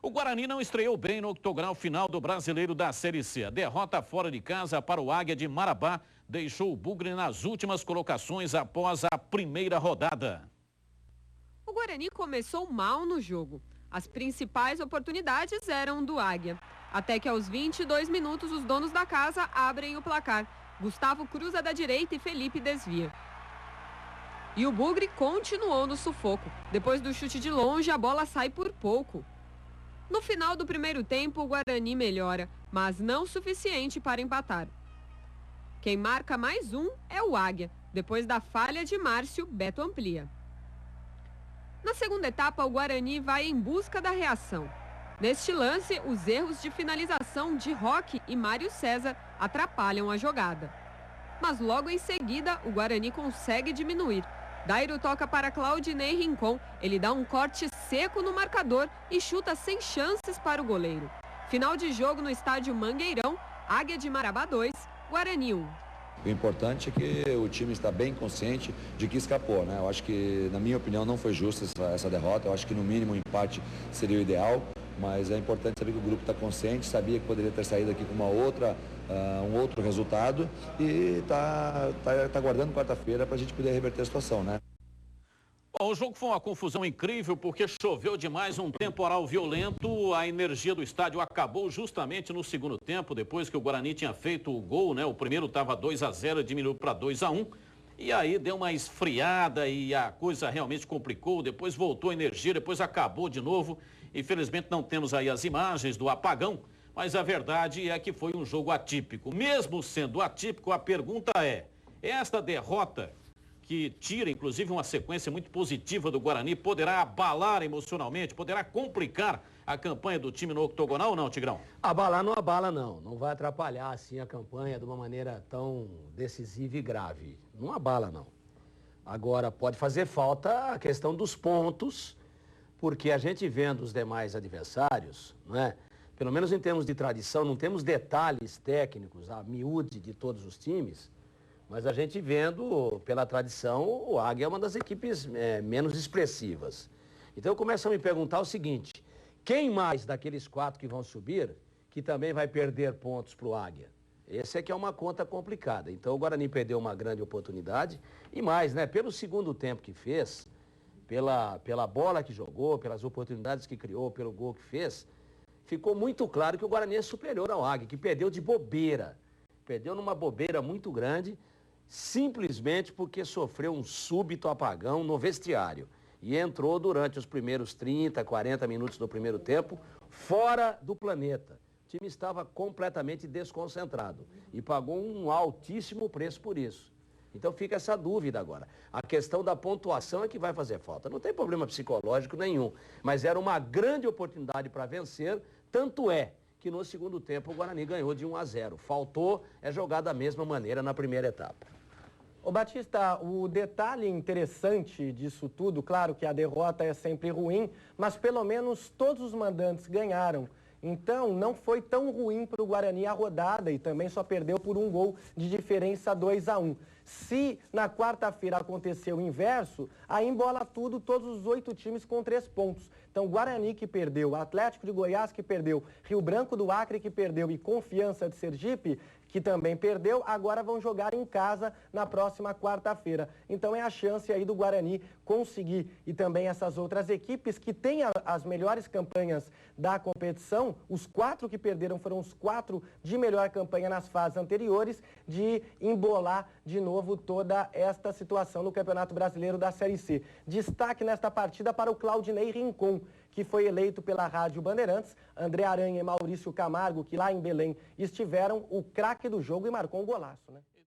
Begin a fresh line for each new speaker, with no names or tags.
O Guarani não estreou bem no octogonal final do Brasileiro da Série C. A derrota fora de casa para o Águia de Marabá deixou o Bugre nas últimas colocações após a primeira rodada.
O Guarani começou mal no jogo. As principais oportunidades eram do Águia. Até que aos 22 minutos os donos da casa abrem o placar. Gustavo cruza da direita e Felipe desvia. E o Bugre continuou no sufoco. Depois do chute de longe, a bola sai por pouco. No final do primeiro tempo, o Guarani melhora, mas não o suficiente para empatar. Quem marca mais um é o Águia. Depois da falha de Márcio, Beto amplia. Na segunda etapa, o Guarani vai em busca da reação. Neste lance, os erros de finalização de Roque e Mário César atrapalham a jogada. Mas logo em seguida, o Guarani consegue diminuir. Dairo toca para Claudinei Rincon. Ele dá um corte seco no marcador e chuta sem chances para o goleiro. Final de jogo no estádio Mangueirão, Águia de Marabá 2, Guarani 1.
O importante é que o time está bem consciente de que escapou, né? Eu acho que, na minha opinião, não foi justa essa derrota. Eu acho que, no mínimo, o empate seria o ideal. Mas é importante saber que o grupo está consciente, sabia que poderia ter saído aqui com um outro resultado e está aguardando quarta-feira para a gente poder reverter a situação, né?
Bom, o jogo foi uma confusão incrível porque choveu demais, um temporal violento. A energia do estádio acabou justamente no segundo tempo, depois que o Guarani tinha feito o gol, né? O primeiro estava 2-0, diminuiu para 2-1. E aí deu uma esfriada e a coisa realmente complicou. Depois voltou a energia, depois acabou de novo. Infelizmente não temos aí as imagens do apagão, mas a verdade é que foi um jogo atípico. Mesmo sendo atípico, a pergunta é: esta derrota, que tira inclusive uma sequência muito positiva do Guarani, poderá abalar emocionalmente, poderá complicar a campanha do time no octogonal ou não, Tigrão?
Abalar não abala não, não vai atrapalhar assim a campanha de uma maneira tão decisiva e grave. Não abala não. Agora pode fazer falta a questão dos pontos, porque a gente vendo os demais adversários, não é? Pelo menos em termos de tradição, não temos detalhes técnicos, a miúde de todos os times, mas a gente vendo pela tradição, o Águia é uma das equipes menos expressivas. Então eu começo a me perguntar o seguinte: quem mais daqueles 4 que vão subir, que também vai perder pontos para o Águia? Essa é que é uma conta complicada. Então o Guarani perdeu uma grande oportunidade e mais, né? Pelo segundo tempo que fez, pela bola que jogou, pelas oportunidades que criou, pelo gol que fez, ficou muito claro que o Guarani é superior ao Águia, que perdeu de bobeira. Perdeu numa bobeira muito grande, simplesmente porque sofreu um súbito apagão no vestiário. E entrou durante os primeiros 30, 40 minutos do primeiro tempo, fora do planeta. O time estava completamente desconcentrado e pagou um altíssimo preço por isso. Então fica essa dúvida agora. A questão da pontuação é que vai fazer falta. Não tem problema psicológico nenhum, mas era uma grande oportunidade para vencer, tanto é que no segundo tempo o Guarani ganhou de 1-0. Faltou jogar da mesma maneira na primeira etapa.
Ô Batista, o detalhe interessante disso tudo, claro que a derrota é sempre ruim, mas pelo menos todos os mandantes ganharam. Então, não foi tão ruim para o Guarani a rodada e também só perdeu por um gol de diferença 2-1. Se na quarta-feira acontecer o inverso, aí embola tudo, todos os 8 times com 3 pontos. Então, Guarani que perdeu, Atlético de Goiás que perdeu, Rio Branco do Acre que perdeu e Confiança de Sergipe, que também perdeu, agora vão jogar em casa na próxima quarta-feira. Então é a chance aí do Guarani conseguir, e também essas outras equipes que têm as melhores campanhas da competição, os 4 que perderam foram os 4 de melhor campanha nas fases anteriores, de embolar de novo toda esta situação no Campeonato Brasileiro da Série C. Destaque nesta partida para o Claudinei Rincon, que foi eleito pela Rádio Bandeirantes, André Aranha e Maurício Camargo, que lá em Belém estiveram o craque do jogo e marcou um golaço, né?